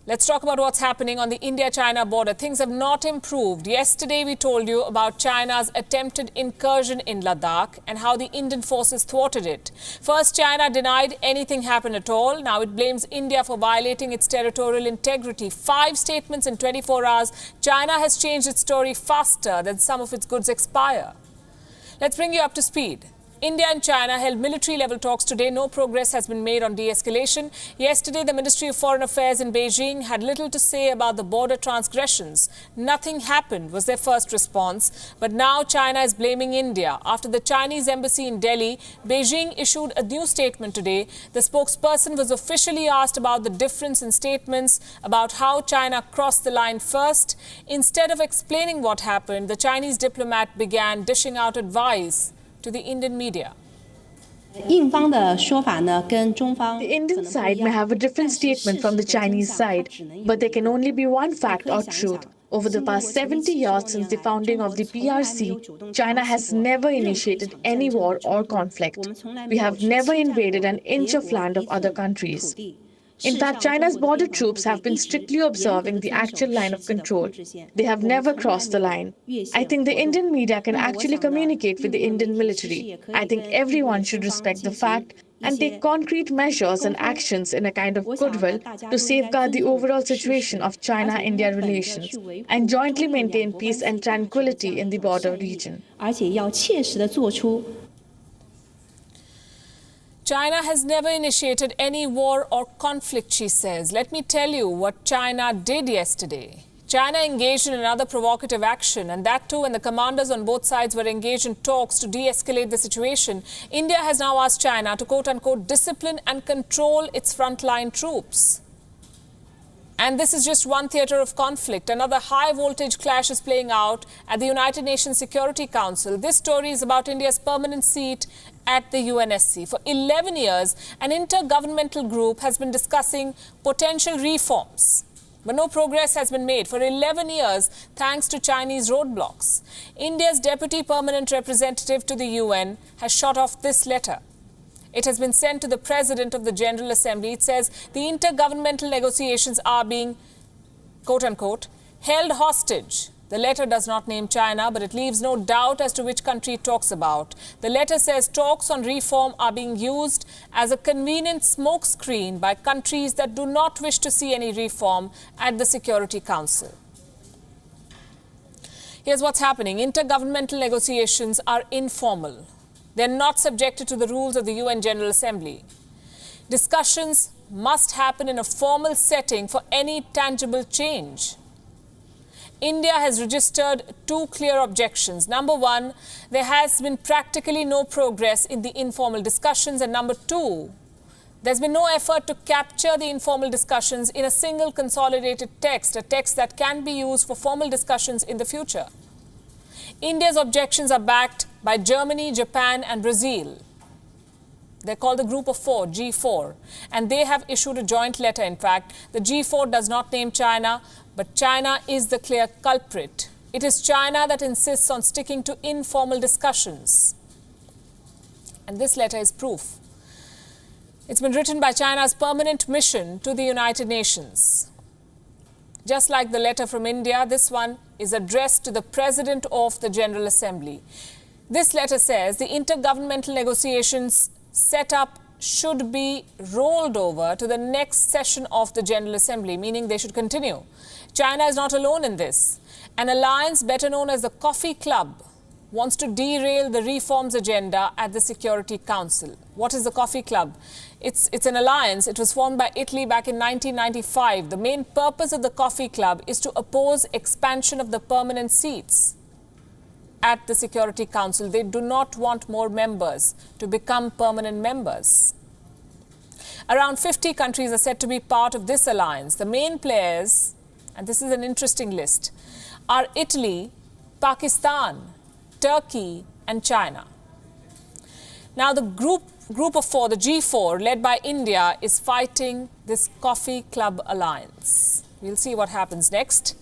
Let's talk about what's happening on the India-China border. Things have not improved. Yesterday, we told you about China's attempted incursion in Ladakh and how the Indian forces thwarted it. First, China denied anything happened at all. Now it blames India for violating its territorial integrity. 5 statements in 24 hours. China has changed its story faster than some of its goods expire. Let's bring you up to speed. India and China held military-level talks today. No progress has been made on de-escalation. Yesterday, the Ministry of Foreign Affairs in Beijing had little to say about the border transgressions. Nothing happened was their first response. But now China is blaming India. After the Chinese embassy in Delhi, Beijing issued a new statement today. The spokesperson was officially asked about the difference in statements about how China crossed the line first. Instead of explaining what happened, the Chinese diplomat began dishing out advice to the Indian media. The Indian side may have a different statement from the Chinese side, but there can only be one fact or truth. Over the past 70 years since the founding of the PRC, China has never initiated any war or conflict. We have never invaded an inch of land of other countries. In fact, China's border troops have been strictly observing the actual line of control. They have never crossed the line. I think the Indian media can actually communicate with the Indian military. I think everyone should respect the fact and take concrete measures and actions in a kind of goodwill to safeguard the overall situation of China-India relations and jointly maintain peace and tranquility in the border region. China has never initiated any war or conflict, she says. Let me tell you what China did yesterday. China engaged in another provocative action, and that too when the commanders on both sides were engaged in talks to de-escalate the situation. India has now asked China to quote-unquote discipline and control its frontline troops. And this is just one theatre of conflict. Another high-voltage clash is playing out at the United Nations Security Council. This story is about India's permanent seat at the UNSC. For 11 years, an intergovernmental group has been discussing potential reforms. But no progress has been made for 11 years thanks to Chinese roadblocks. India's deputy permanent representative to the UN has shot off this letter. It has been sent to the President of the General Assembly. It says the intergovernmental negotiations are being, quote-unquote, held hostage. The letter does not name China, but it leaves no doubt as to which country it talks about. The letter says talks on reform are being used as a convenient smokescreen by countries that do not wish to see any reform at the Security Council. Here's what's happening. Intergovernmental negotiations are informal. They're not subjected to the rules of the UN General Assembly. Discussions must happen in a formal setting for any tangible change. India has registered 2 clear objections. Number 1, there has been practically no progress in the informal discussions. And number 2, there's been no effort to capture the informal discussions in a single consolidated text, a text that can be used for formal discussions in the future. India's objections are backed by Germany, Japan and Brazil. They're called the Group of 4, G4, and they have issued a joint letter. In fact, the G4 does not name China, but China is the clear culprit. It is China that insists on sticking to informal discussions. And this letter is proof. It's been written by China's permanent mission to the United Nations. Just like the letter from India, this one is addressed to the President of the General Assembly. This letter says the intergovernmental negotiations set up should be rolled over to the next session of the General Assembly, meaning they should continue. China is not alone in this. An alliance better known as the Coffee Club wants to derail the reforms agenda at the Security Council. What is the Coffee Club? It's an alliance. It was formed by Italy back in 1995. The main purpose of the Coffee Club is to oppose expansion of the permanent seats at the Security Council. They do not want more members to become permanent members. Around 50 countries are said to be part of this alliance. The main players, and this is an interesting list, are Italy, Pakistan, Turkey and China. Now the group of 4, the G4, led by India, is fighting this Coffee Club alliance. We'll see what happens next.